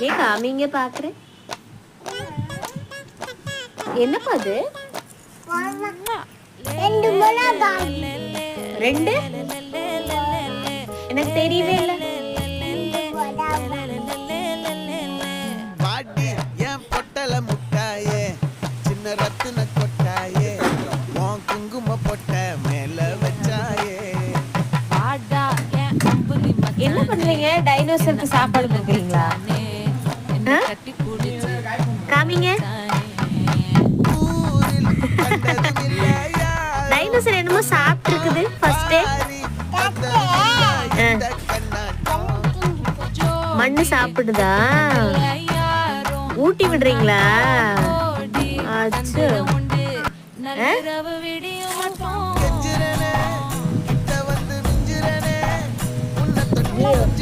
ஏன் காமிங்க பாக்குறேன். என்னப்பா அது? ரெண்டு எனக்கு தெரியவே இல்லை. பாடி என் பொட்டல முட்டாயே சின்ன ரத்தின கொட்டாயே உன் குங்கும பொட்ட மேல வச்சாயே. என்ன பண்றீங்க? டைனோசருக்கு சாப்பாடு கொடுக்குறீங்களா? காமிங்க. டைனோசர் என்னமோ சாப்பிட்டு இருக்குது. ஃபர்ஸ்ட் மண்ணு சாப்பிடுதா? ஊட்டி விடுறீங்களா? அச்சு